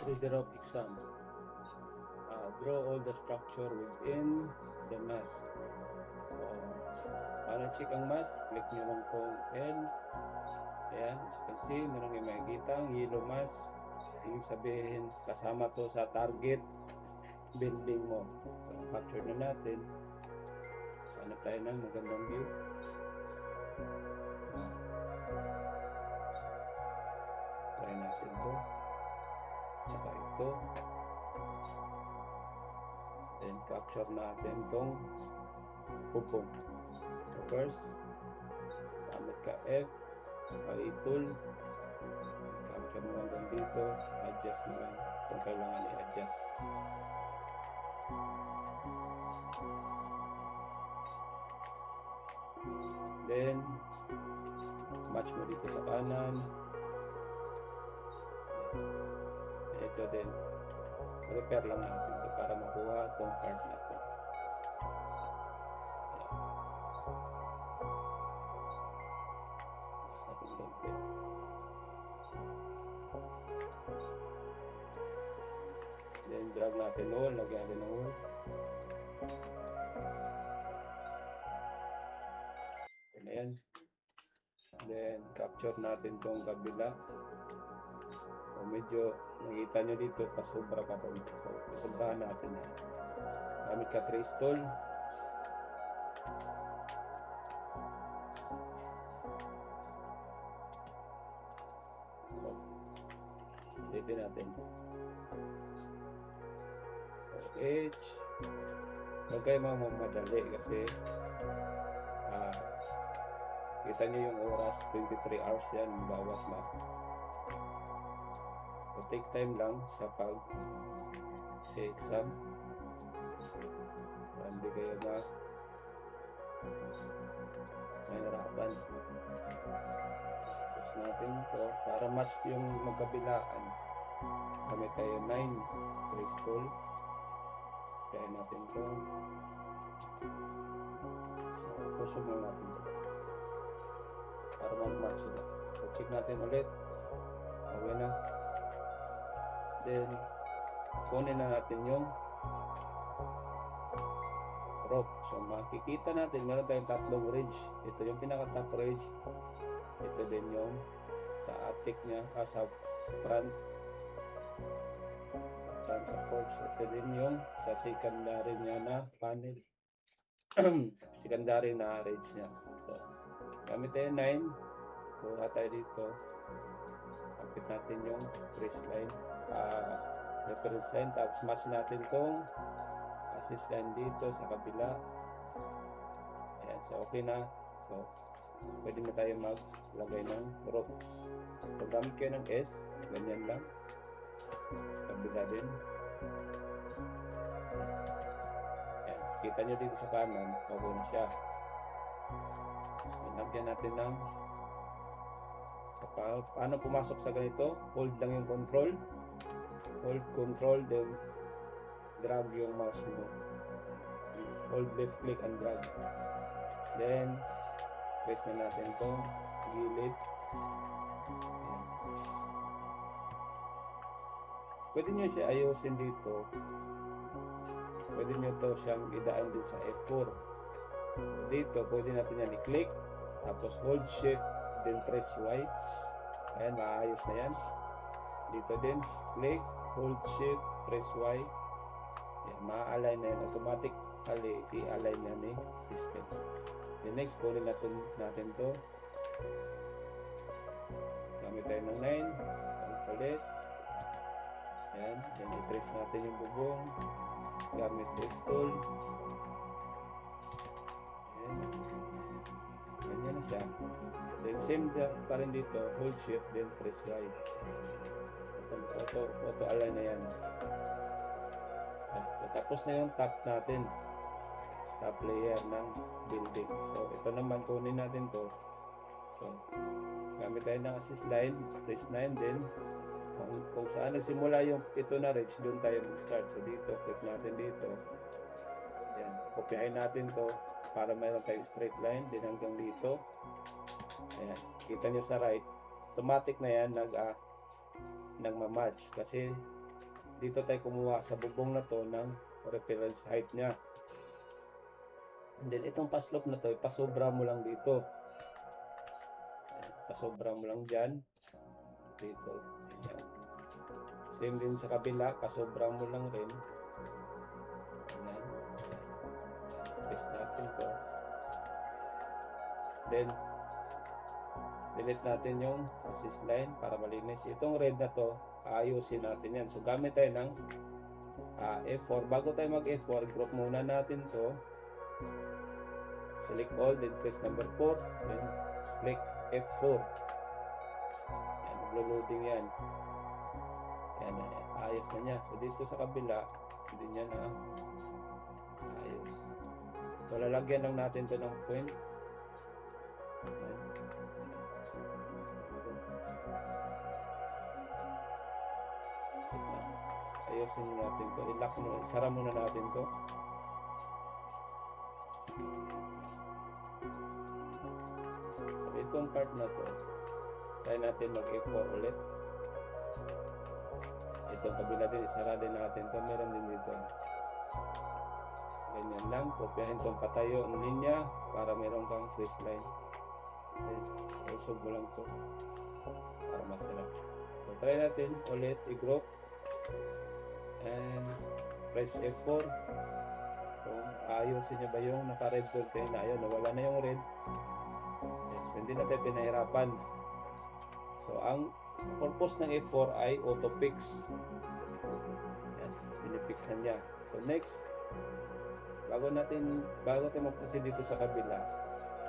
Reader of exam. Draw all the structure within the mask. So, para check ang mask, click nyo lang kung L. Ayan, as you can see, meron kayo makikita ang yellow mask. Ibig sabihin, kasama to sa target building mo. So, capture na natin. Hanap tayo ng magandang view. Try natin to. Saka ito. Then capture natin tong bubong. So first, gamit ka F, I tool, capture mo hanggang dito, adjust mo lang kung kailangan i-adjust. Then, match mo dito sa kanan. Ito din. Repair lang natin ito para makuha itong part na ito. Just natin konti. Then, drag natin all. Lagyan natin ng all. Ayan. Then, capture natin itong kabila. So, medyo nakita nyo dito, pasobra ka pa dito. So, pasobrahan natin yan. Gamit ka trace tool. So, ulitin natin. So, edge. Huwag kayo mamadali kasi kita nyo yung oras, 23 hours yan bawat map. So take time lang sa pag-exam para hindi kayo mahirapan. Tapos natin to para match yung magkabilaan. Gamit tayo 9 trace tool. Kaya natin to. So puso mo natin to para mag-match sila. So check natin ulit. Okay na. Then kunin na natin yung rope. So makikita natin meron tayong tatlong ridge. Ito yung pinaka top ridge. Ito din yung sa attic nya, sa front sa porch. Ito din yung sa secondary nya na panel. Secondary na ridge nya. So gamit tayo 9. Kuha tayo dito. Kapit natin yung trace line. Reference line. Tapos match natin itong assist line dito sa kabila. Ayan. So okay na. So pwede na tayo maglagay ng rope. So gamit kayo ng S. Ganyan lang. Sa kabila din. Ayan. Kita nyo dito sa kanan. Okay na siya. Lagyan natin ng paano pumasok sa ganito. Hold lang yung control, then drag yung mouse mo, hold left click and drag, then press na natin itong gilid. Pwede nyo siya ayusin dito, pwede nyo to siyang idaan din sa F4. Dito pwede natin yan i-click, tapos hold shift, then press Y. Ayan, maayos na yan. Dito din, click, hold shift, press Y. Ayan, ma-align na yan. Automatically, i-align yan ni system. Then next, kunin natin to. Gamit tayo ng 9. Ulit. Ayan, then i-trace natin yung bubong. Gamit trace tool. Ganyan na siya. Then same pa rin dito, hold shift, then press Y. Auto align na yan. So tapos na yung top natin, top layer ng building. So ito naman, kunin natin to. So gamit tayo ng assist line, press 9, then kung saan nagsimula yung ito na ridge, doon tayo mag-start. So dito, click natin dito. Yan, kopyahin natin to para mayroon tayong straight line din hanggang dito. Ayan, kita nyo sa right, automatic na yan nagma-match kasi dito tayo kumuha sa bubong na to ng reference height niya. And then itong paslope na to, pasobra mo lang dito. Pasobra mo lang dyan. Dito. Ayan. Same din sa kabila, pasobra mo lang rin. Ayan. Test natin to. Then, delete natin yung assist line para malinis. Itong red na to, ayusin natin yan. So, gamit tayo ng F4. Bago tayo mag F4, group muna natin to. Select all, then press number 4. Then, click F4. Yan, maglo-loading yan. Yan, ayos na niya. So, dito sa kabila, hindi niya na ayos. So, lalagyan lang natin to ng point. Yan. Ayusin natin to. I-lock muna. Isara muna natin to. So, itong part na to, try natin mag-F4 ulit. Itong kabila din, isara din natin to. Meron din dito. Ganyan lang. Kopyahin itong patayo ng linya para meron kang trace line. Usog mo lang to para masarap. So, try natin ulit i-group and press F4. So, ayusin nyo ba yung naka-red doon kayo na ayun, nawala na yung red. So, hindi natin pinahirapan. So, ang purpose ng F4 ay auto-fix. Yan, pinipix na niya. So, next, bago tayo mag-proceed dito sa kabila,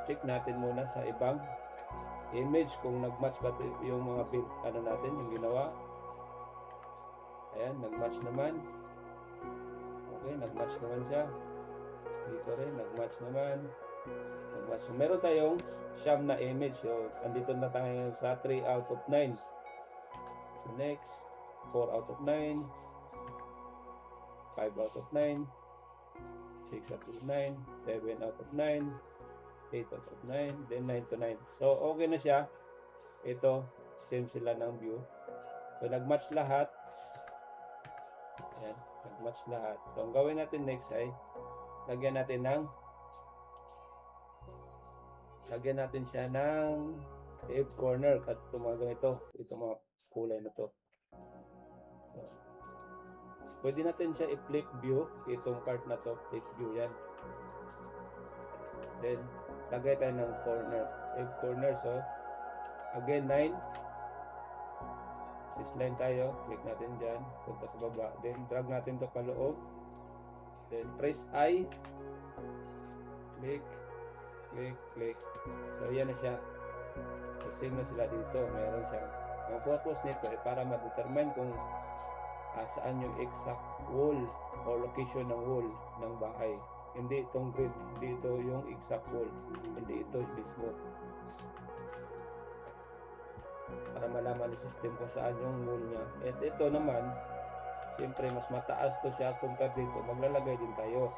check natin muna sa ibang image kung nag-match ba yung mga build, natin, yung ginawa. Ayan, nag-match naman. Okay, nag-match naman siya. Dito rin, nag-match naman. Nag-match. So, meron tayong siyam na image. So, andito na tayo sa 3 out of 9. So, next, 4 out of 9. 5 out of 9. 6 out of 9. 7 out of 9. 8 out of 9. Then 9 to 9. So, okay na siya. Ito, same sila ng view. So, nag-match lahat. Ayan, nag-match lahat. So, ang gawin natin next ay lagyan natin siya ng F corner at tumagang itong mga kulay na to. So, pwede natin siya i-flip view. Itong part na to, flip view yan. Then, lagay tayo ng corner. F corner. So, again, 9. Assist line tayo, click natin dyan, punta sa baba, then drag natin to paloob, then press I, click, click, click. So yan na siya. So same na sila dito, meron siyang, ang purpose nito ay para ma-determine kung saan yung exact wall or location ng wall ng bahay. Hindi itong grid, hindi ito yung exact wall, hindi ito mismo. Para malaman ng system kung saan yung wall niya. At ito naman, siyempre mas mataas to siya compare dito, maglalagay din tayo.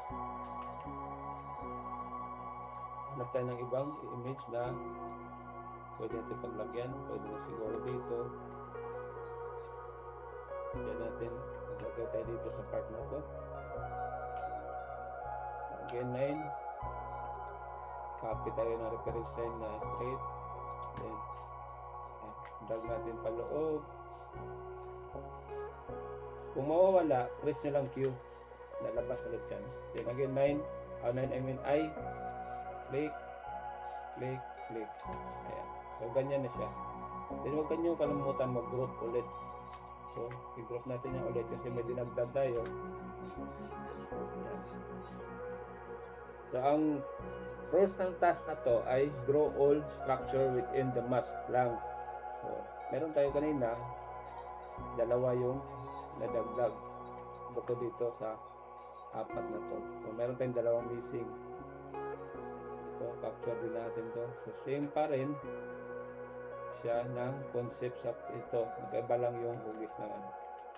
Hanap tayo ng ibang image na pwede natin paglagyan. Pwede na siguro dito. Diyan natin, maglagay tayo dito sa part na to. Again, 9. Copy tayo ng reference line na straight. Then, drag natin paloob. Kung mawawala, press nyo lang Q. Lalabas ulit yan. Then again, 9 I mean I. Click, click, click. Ayan. So, ganyan na siya. Then, huwag nyo kalimutan mag-group ulit. So, i-group natin yan ulit kasi may dinagdag tayo. Ayan. So, ang rules ng task na to ay draw all structure within the mask lang. So, meron tayo kanina, dalawa yung nadagdag bukod dito sa apat na to. So, meron tayong dalawang missing. Ito, capture din natin to. So, same pa rin siya ng concept sa ito. Magkaiba lang yung hugis ng ano.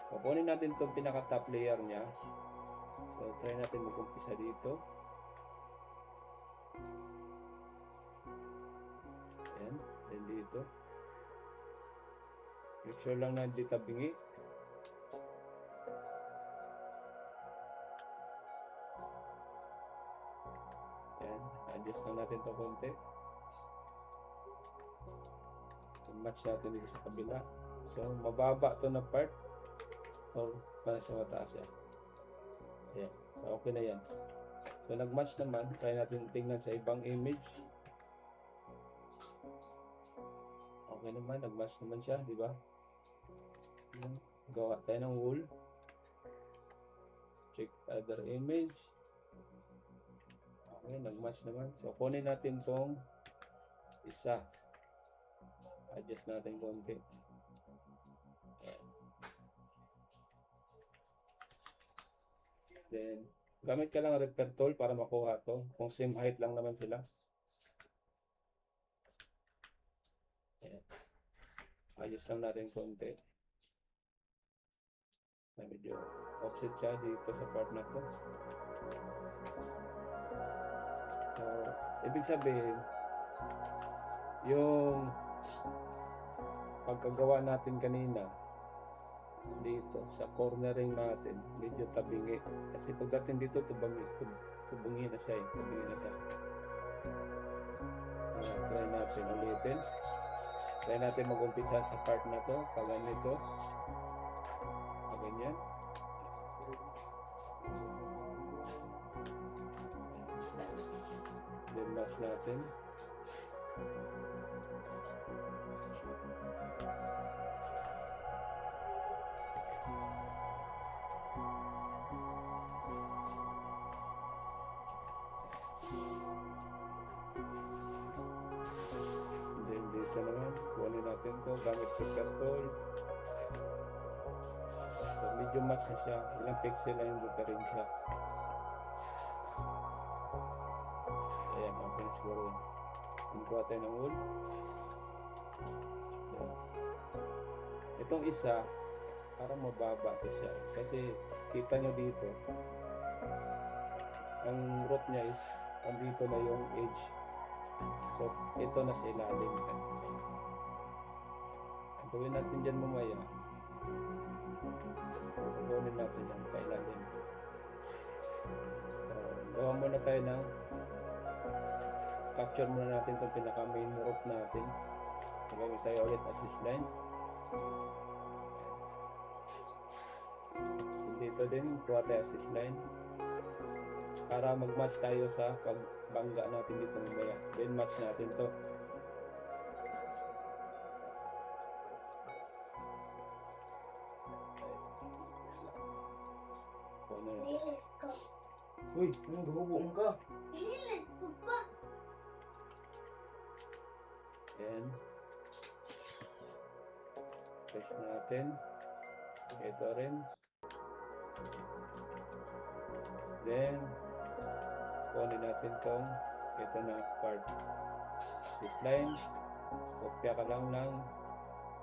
So, kunin natin itong pinaka-top layer niya. So, try natin mag-umpisa dito. Ayan, then dito. Make sure lang na hindi tabingi. adjust na natin ito konti. Match natin dito sa kabila. So, mababa to na part or para sa mataas yan. Ayan. So, okay na yan. So, nag-match naman. Try natin tingnan sa ibang image. Okay naman. Nag-match naman siya. Di ba? Gawa tayo ng wool. Check other image. Okay. Nag-match naman. So, kunin natin tong isa. Adjust natin konti. Ayan. Then, gamit ka lang ang repair tool para makuha to. Kung same height lang naman sila. Ayan. Adjust lang natin konti. Medyo offset siya dito sa part na to. So, ibig sabihin, yung pagkagawa natin kanina dito sa cornering natin medyo tabingi kasi pagdating dito tubungi na siya try natin ulitin, try natin mag-umpisa sa part na to pag ganito ganyan. Then match natin. Then dito naman, kunin natin to gamit repair tool. So medyo match na siya. Ilang pixel lang yung difference siya. Ayan, okay na siguro yun. Kuha tayo ng wool. Ayan. Itong isa, parang mababa to siya. Kasi kita nyo dito, ang root niya is andito na yung edge. So, ito na sa ilalim. Ang gawin natin dyan mamaya, gawin natin yan sa ilalim. So, gawa muna tayo ng capture muna natin itong pinaka main root natin. Gawin tayo ulit assist line. Dito din, kuha tayo assist line para mag-match tayo sa pagbangga natin dito mamaya. Then match natin to. Uy, anong gahubuong ka? Then press natin. Ito rin. Then kunin natin tong ito na part. This line, kopya ka lang ng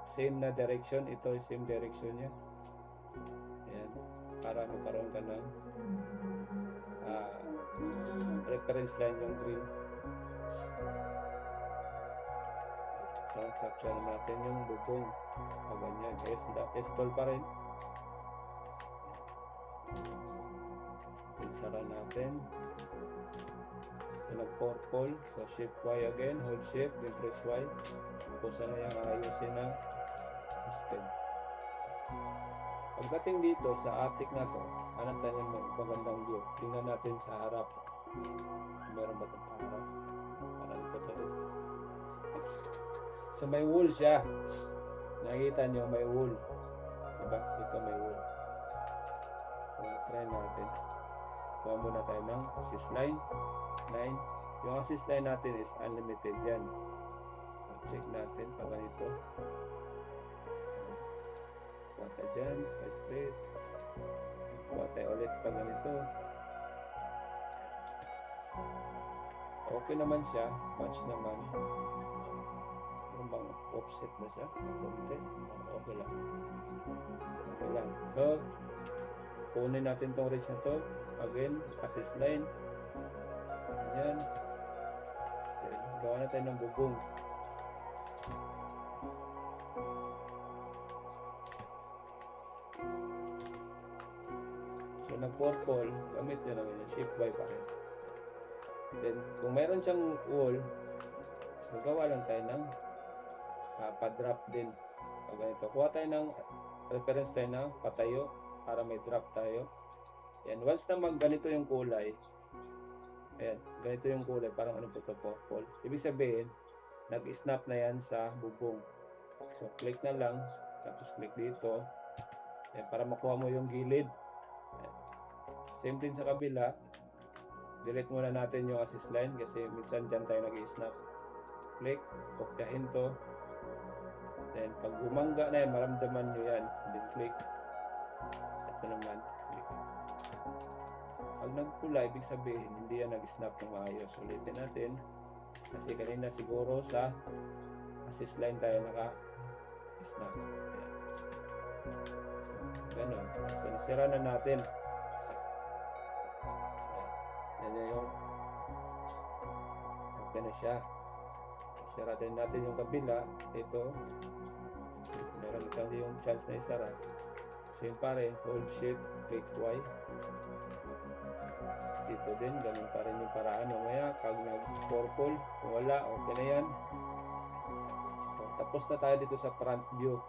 same na direction. Ito yung same direction niya. Ayan. Para magkaroon ka ng reference line yung green. So, capture natin yung bubong. Ganyan. S-tool pa rin. Isara natin. So, nag-purple. So, shift Y again. Hold shift. Then press Y. Pusa na yung ayusin ng system. Pagdating dito sa attic na to, hanap tayo ng magandang view. Tingnan natin sa harap. Meron ba ito sa harap? Parang ito pa rin. So, may wool siya. Nakikita nyo, may wool. Diba? Ito may wool. So, try natin. Kuha muna tayo ng assist line. Yung assist line natin is unlimited yan. So, check natin pag ganito. Kuha tayo dyan. Straight. Kuha tayo ulit pag ganito. So, okay naman siya. Match naman. Bang offset na siya konti. Okay lang. Okay lang. So, kunin natin tong ridge na to. Again, assist line. Ayan. Okay. Gawa na tayo ng bubong. So, nag-purple. Gamit yun naman yung shift Y pa rin. Then, kung meron siyang wall, so gawa lang tayo ng pa-drop din. So, ganito. Kuha tayo ng reference line na patayo para may drop tayo. Yan. Once na ganito yung kulay, ayan, ganito yung kulay, parang ano po ito, purple. Ibig sabihin, nag-snap na yan sa bubong. So, click na lang, tapos click dito. Ayan, para makuha mo yung gilid. Ayan. Same din sa kabila. Delete muna natin yung assist line kasi minsan dyan tayo nag-snap. Click, kopyahin to. Then, pag gumangga na yan, maramdaman nyo yan. Then, click. Ito naman, click. Pag nagpula, ibig sabihin, hindi yan nag-snap ng maayos. Ulitin natin. Kasi kanina siguro sa assist line tayo naka-snap. Ayan. So, ganun. So, nasira na natin. Ayan. Yan yung okay na siya. Sira din natin yung kabila. Ito. Meron lang yung chance na isara. So yun pa rin. Hold shift. Click Y. Dito din. Ganun pa rin yung paraan. Mamaya pag nag-purple. Kung wala, okay na yan. So tapos na tayo dito sa front view.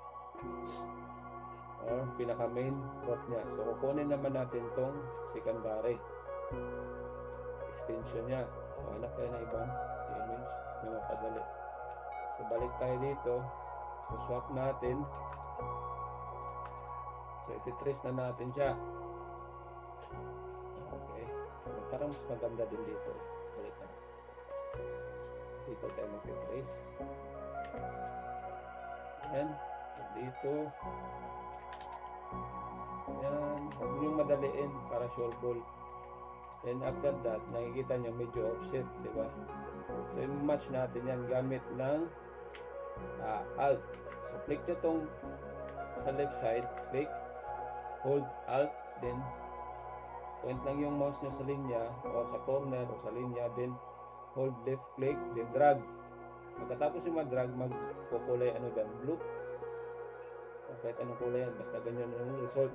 Or pinaka main roof niya. So kukunin naman natin tong secondary extension niya. So hanap tayo ng ibang image na mapadali. So balik tayo dito. So swap natin. So ititrace na natin siya. Okay. So parang mas maganda din dito. Balik na. Dito tayo mag-trace. Ayan. Dito. Ayan. Huwag niyong madaliin para sure ball. Then after that, nakikita nyo medyo offset, di ba? So i-match natin yan gamit ng Alt. So click nyo tong sa left side, click, hold Alt, then point lang yung mouse nyo sa linya o sa corner o sa linya, then hold left click, then drag. Pagkatapos yung mag-drag, magkukulay ano ba? Blue. O kahit anong kulay yan, basta ganyan yung result.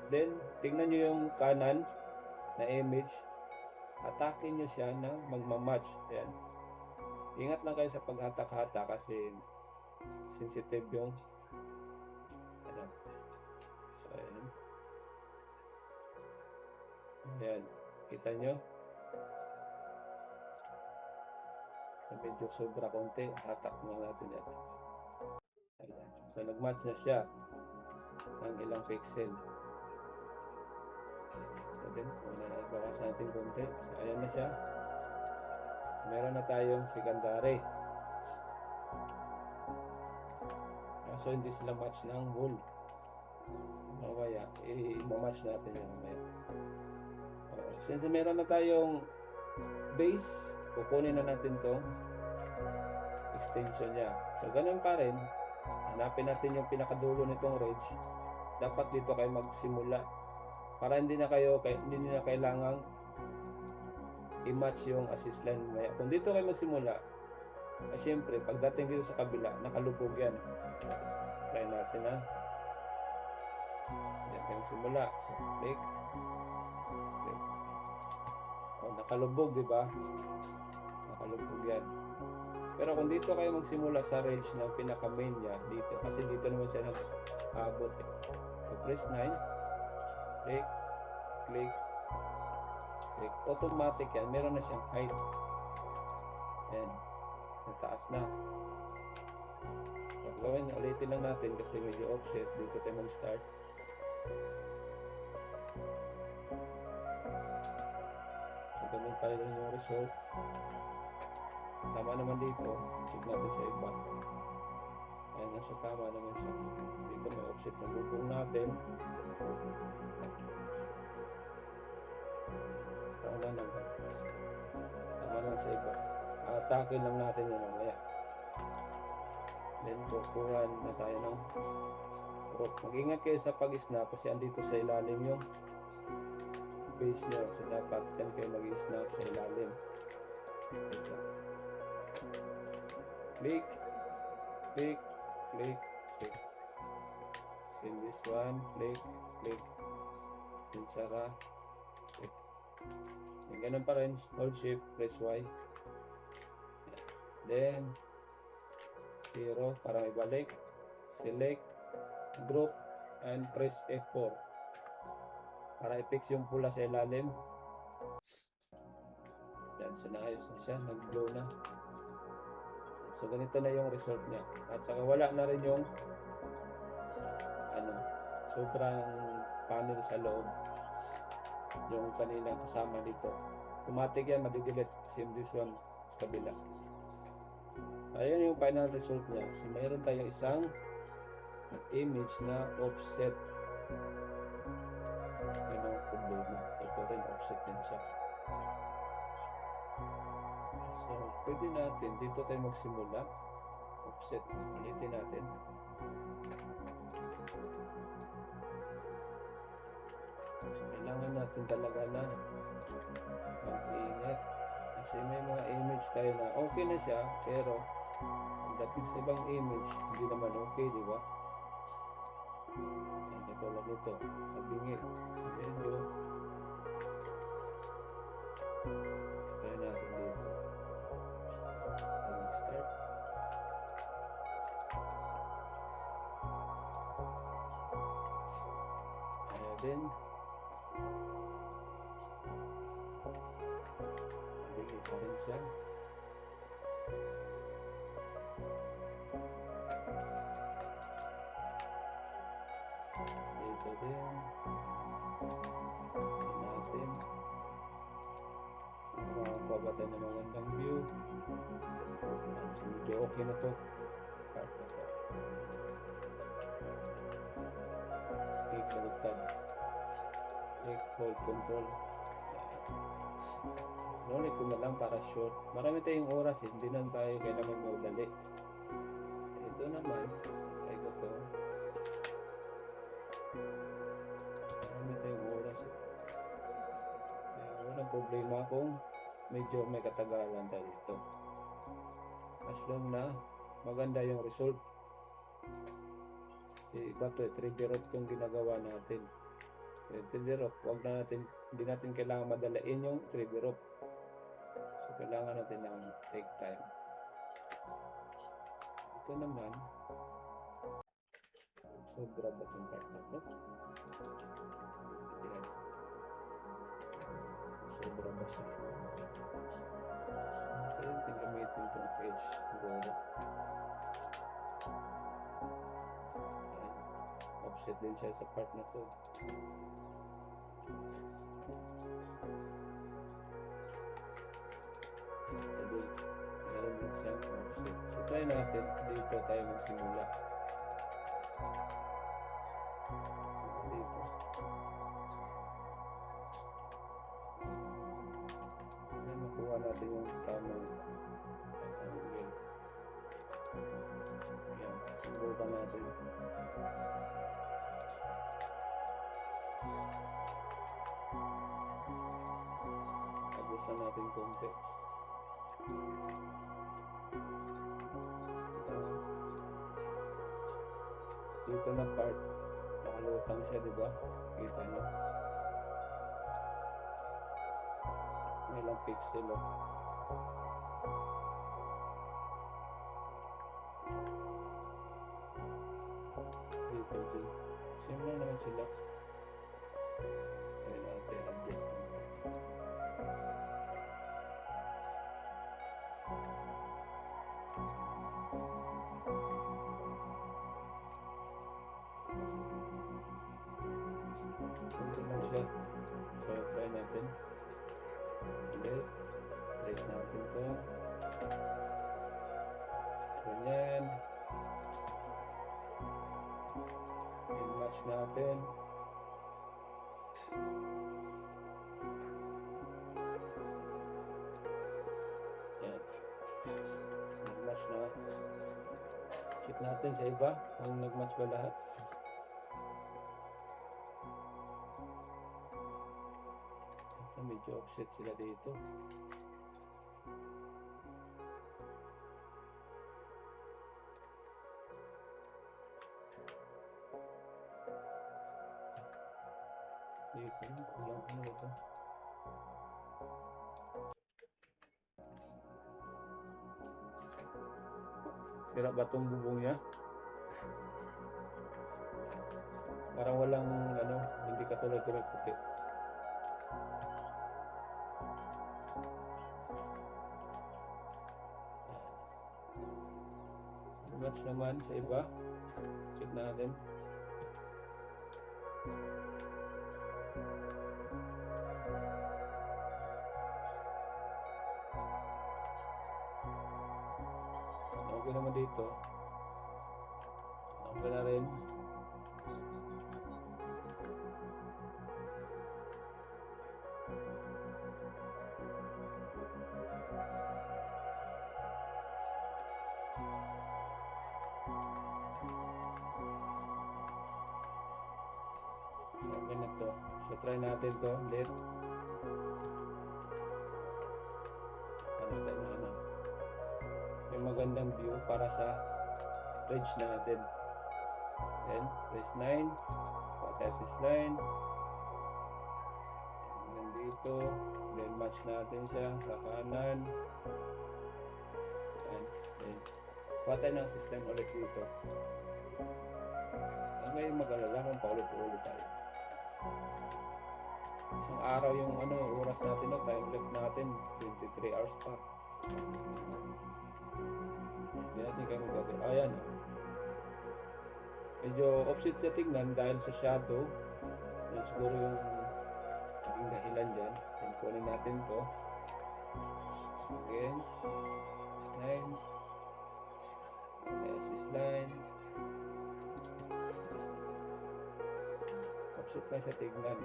Then tingnan nyo yung kanan na image, atake nyo siya na magmamatch. Ayan. Ingat lang kayo sa paghatak-hatak kasi sensitive yung ano. So ayan. So ayan. Kita nyo? Medyo sobra konti. Hatak na natin yan. Ayan. So nagmatch na siya ng ilang pixel. So then, bawas natin konti. So ayan na siya. Meron na tayong secondary. So hindi sila match ng wall. Mamaya, i-match natin yun mamaya. Since meron na tayong base, kukunin na natin to extension niya. So ganun pa rin, hanapin natin yung pinakadulo nitong ridge. Dapat dito kayo magsimula para hindi na kailangang i-match yung assist line mamaya. Kung dito kayo magsimula, siyempre pagdating dito sa kabila, nakalubog yan. Try natin ha. Yan kayo simula. So click. Click. O, nakalubog, di ba? Nakalubog yan. Pero kung dito kayo magsimula sa range ng pinaka main niya dito, kasi dito naman siya nag-abot eh. So press 9. Click. Click. Click. Automatic yan. Meron na siyang height. Ayan. Nataas na. So, gawin, ulitin lang natin kasi medyo offset. Dito tayo mag-start. So, ganun pa rin yung result. Tama naman dito. Check natin sa iba. Ayan, nasa tama naman siya. Dito may offset ng bubong natin. Tama naman. Tama naman sa iba. Atake lang natin yung mamaya. Then kukuha na tayo ng rope. Mag-ingat kayo sa pag-snap kasi andito sa ilalim yung base nyo. So dapat yan kayo mag-snap sa ilalim. Click. Click. Click. Click. Send this one. Click. Click. Then sara. Click. Yung ganun pa rin, hold shift, press Y. Then, 0 para ibalik. Select, group, and press F4 para i-fix yung pula sa ilalim. Yan, so naayos na siya, nag-glow na. So ganito na yung result niya. At saka wala na rin yung sobrang panel sa loob. Yung kanina kasama dito. Automatic yan, madidelete. Same this one sa kabila. Ayan yung final result niya. So mayroon tayong isang image na offset. Yan ang problema. Ito rin offset din siya. So pwede natin, dito tayo magsimula. Offset. Ulitin natin. So kailangan natin talaga na mag-ingat. Kasi may mga image tayo na okay na siya, pero pagdating sa ibang image, hindi naman okay, di ba? Yan, katulad nito, kabingit. So medyo try natin dito. So mag-start. Kaya din, kabingit pa rin siya. Dito din. Tignan natin. Makakuha ba tayo ng magandang view? At so medyo okay na to. Part na to. Click, baliktad. Click, hold, control. Nulit ko na lang para short. Marami tayong oras, hindi na tayo kailangan magdali. Ito naman, ay ko to. Marami tayong oras. Walang problema kung medyo may katagalan tayo dito. As long na maganda yung result. Kasi iba to, trigger off itong ginagawa natin. Yung trigger off, hindi natin kailangan madalain yung trigger off. So kailangan natin ng take time. Ito naman, sobra ba itong part na to? Yan. Sobra ba siya? So pwede natin gamitin itong page. Siguro. Offset din siya sa part na to. Sabi, meron din siyang offset. So try natin. Dito tayo magsimula. Dito. Kaya makuha natin yung tamang angle. Yan. Subukan natin. Adjust lang natin konti. Dito na part, nakalutang siya, di ba? Kita nyo? May ilang pixel, oh. Dito din. Same lang naman sila. Kaya natin adjust naman. Ito lang siya. So, try natin. Ulit. Trace natin to. Ganyan. I-match natin. Yan. So, nag-match na. Check natin sa iba kung nag-match ba lahat. Ito, medyo offset sila dito. Dito, kulang ano ito. Sira ba tong bubong niya? Parang walang ano, hindi katulad-tulad puti. Match naman sa iba. Check natin. Okay naman dito. Okay na rin. Okay na to. So try natin to ulit. Ano tayo na ano. May magandang view para sa ridge natin. Then press 9. Patesis line. Then dito. Then match natin siya sa kanan. Then patay ng system ulit dito. Huwag kayong mag-alala kung paulit-ulit tayo. Isang araw yung oras natin, no, time left natin 23 hours pa. Hindi natin kayo magagawa. Ayan, medyo offset sa tingnan dahil sa shadow. Yan siguro yung naging dahilan dyan. Then kunin natin to again. Line. Yes, line. Offset lang sa tingnan.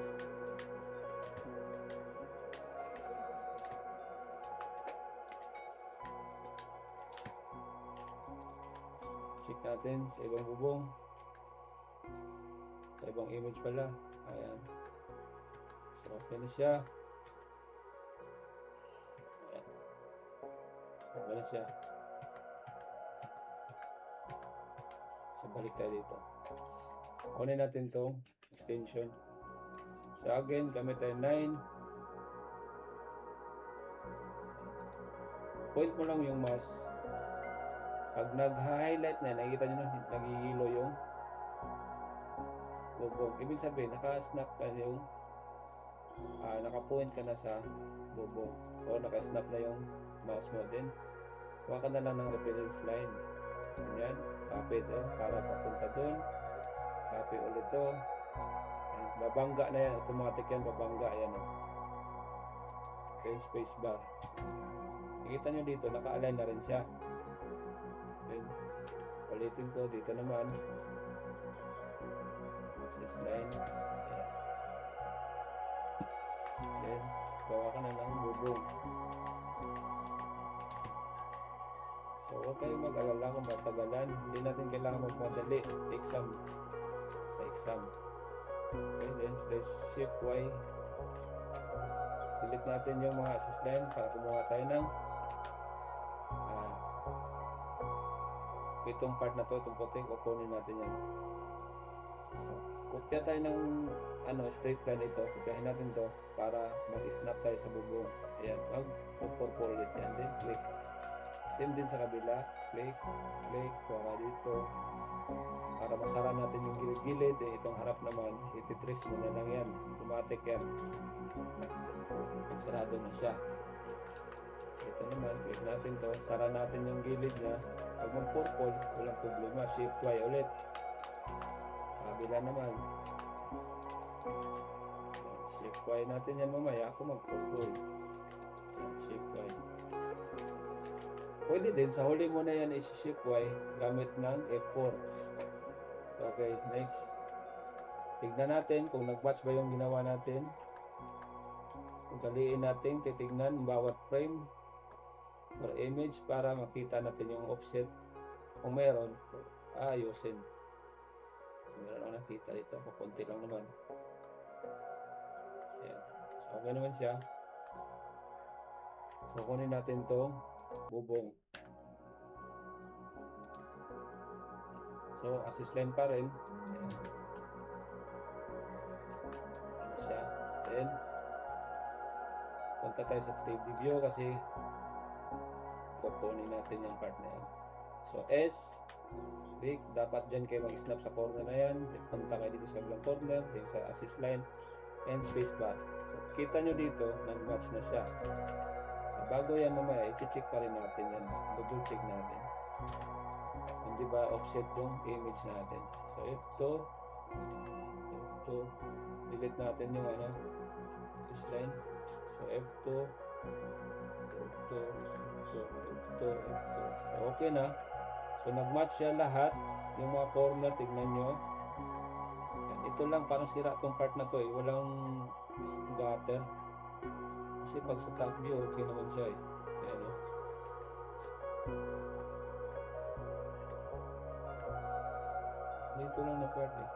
Check natin sa ibang bubong. Sa ibang image pala. Ayan. So, okay na siya. Ayan. Okay na siya. So, balik tayo dito. Kunin natin tong extension. So, again, gamit tayo 9. Point mo lang yung mouse. Pag nag-highlight na, nakikita nyo na nagihilo yung bubong. Ibig sabihin, naka-snap ka yung naka-point ka na sa bubong. O naka-snap na yung mouse mo din. Kuha ka na lang ng reference line. Ganyan. Copy ito para papunta dun. Copy ulit ito. Babangga na yan. Automatic yan. Babangga. Ayan o. Then space bar. Nakikita nyo dito, naka-align na rin siya. Then, ulitin ko dito naman. This is line. Then, gawa ka na ng bubong. So, huwag kayong mag-alala kung matagalan. Hindi natin kailangan magmadali. Exam. Sa exam. Okay, then press Shift Y. Delete natin yung mga assist line para kumuha tayo ng itong part na to, itong puting, kukunin natin yan. So, kopya tayo ng straight line ito. Kopyahin natin to para mag-snap tayo sa bubong. Ayan, mag-purple ulit yan. Then click. Same din sa kabila. Click, click, kuha dito. Para masara natin yung gilid-gilid. Itong harap naman, ititrace mo na lang yan. Automatic yan. Sarado na siya. Ito naman, click natin to. Sara natin yung gilid niya. Pag mag-purple, walang problema. Shift Y ulit. Sa kabila naman. Shift Y natin yan mamaya. Ako mag-purple. Shift Y. Pwede din, sa huli mo na yan is-shift Y gamit ng F4. So, okay, next. Tignan natin kung nag-match ba yung ginawa natin. Ugaliin natin, titignan bawat frame or image para makita natin yung offset. Kung meron, ayusin. Meron lang nakita dito, papunti lang naman. Ayan. So, okay naman siya. So, kunin natin itong bubong. So, assist line pa rin. Ayan. Ano siya. Then, punta tayo sa 3D view kasi kukunin natin yung part na yan. So S, click, dapat dyan kayo mag-snap sa corner na yan. Punta kayo dito sa kabilang corner, din sa assist line, and spacebar. So kita nyo dito, nag-match na siya. So bago yan mamaya, i-check pa rin natin yan. Double check natin. Hindi ba offset yung image natin. So ito, delete natin yung assist line. So F2, F2. So okay na. So nag-match siya lahat. Yung mga corner, tignan nyo. Yan, ito lang, parang sira tong part na to eh. Walang gutter. Kasi pag sa top view, okay naman siya eh. Ayan o. Dito lang na part eh.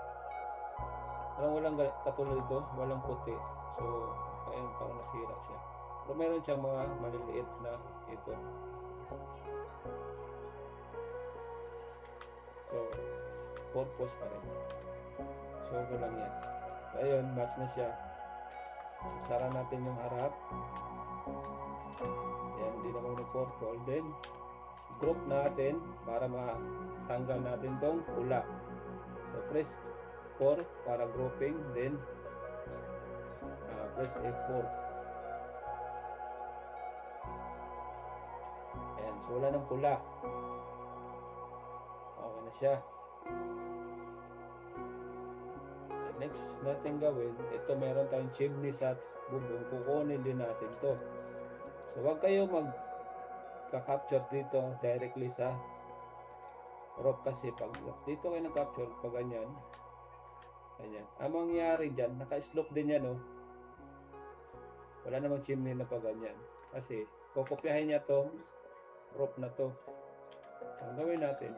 Parang walang katulad ito, walang puti. So, ayun, parang nasira siya. Pero meron siyang mga maliliit na ito. So, purpose pa rin. So, okay lang yan. So, ayun, match na siya. Sara natin yung harap. Yan, hindi naman yung purple. Then, group natin para matanggal natin tong pula. So, press 4 para grouping. Then, press F4. Ayan, so wala ng pula. Okay na siya. Next natin gawin, ito meron tayong chimney sa bubong. Kukunin din natin to. So wag kayo magka-capture dito directly sa rope kasi pag dito kayo nag-capture pag ganyan. Ganyan. Ang mangyayari dyan, naka-slope din yan oh. Wala namang chimney na pag ganyan. Kasi kokopyahin niya to rope na to. Ang gawin natin,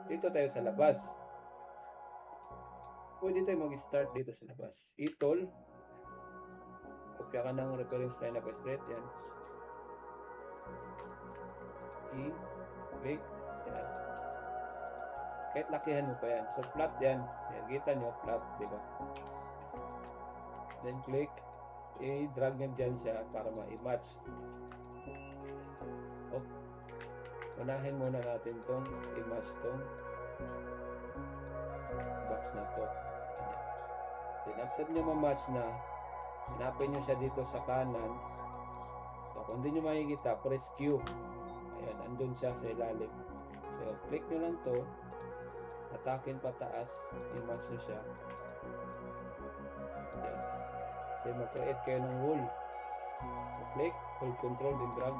dito tayo sa labas. Pwede tayo mag-start dito sa labas. Itol. Kopya ka ng reference line na straight. Yan. Click. Yan. Kahit lakihan mo pa yan. So, flat yan. Yan. Kita nyo, flat. Diba? Then, click. I-drag nyo dyan siya para ma-match. Oh. Unahin muna natin tong i-match tong box na to. Then after nyo ma-match na, hanapin nyo siya dito sa kanan. So kung hindi nyo makikita, press Q. Ayan, andun siya sa ilalim. So click nyo lang to, atakin pataas, i-match nyo siya. Ayan. Then mag-create kayo ng wall. So, click, hold control, then drag.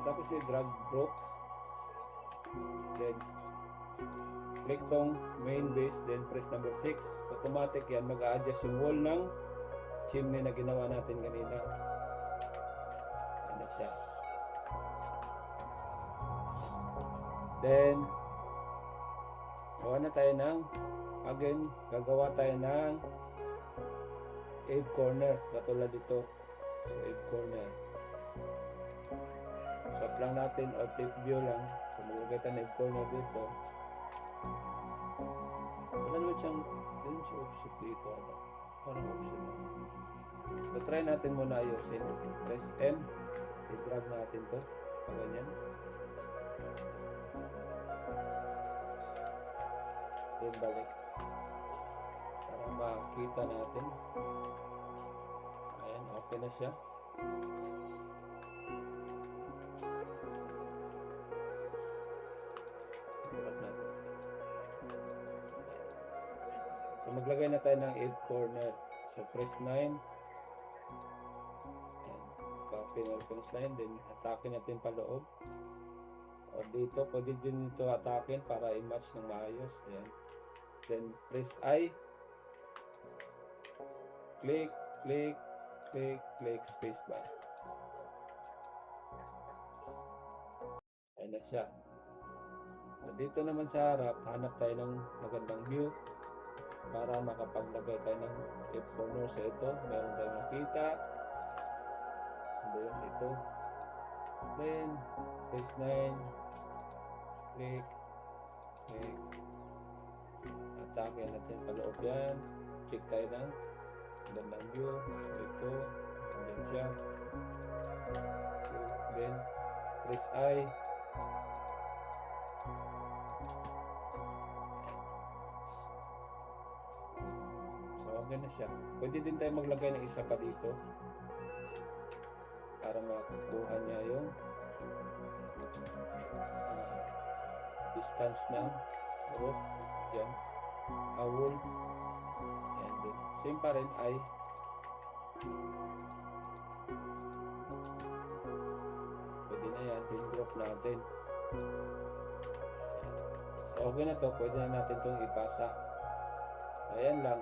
Tapos yung drag group. Then click tong main base, then press number 6. Automatic yan, mag-a-adjust yung wall ng chimney na ginawa natin kanina. Ano siya. Then gawa na tayo ng gagawa tayo ng eighth corner katulad dito. So eighth corner. Swap lang natin or flip view lang. So maglagay tayo ng eighth corner dito. Wala naman siyang offset dito ata. Parang offset lang. So try natin muna ayusin. Press M. I-drag natin to. Ganyan. Then balik. Para makita natin. Ayan, okay na siya. So maglagay na tayo ng 8 corner. So press 9. Ayan. Copy na reference line. Then atakin natin paloob. O dito, pwede din ito atakin para i-match ng maayos. Ayan. Then press I. Click, click, click, click, spacebar. Ayan na siya. So dito naman sa harap, hanap tayo ng magandang view para makapaglagay tayo ng eighth corner. So ito, meron tayong makita. So ito. Then, press 9. Click. Click. Atake natin paloob yan. Check tayo ng magandang view. So ito. Ayan siya. Then, press I. okay na siya. Pwede din tayo maglagay ng isa pa dito para makukuha niya yung distance ng root. Yan. Owl. Yan din. Same pa rin ay pwede na yan. Din group natin. So okay na to. Pwede na natin itong ipasa. So ayan lang.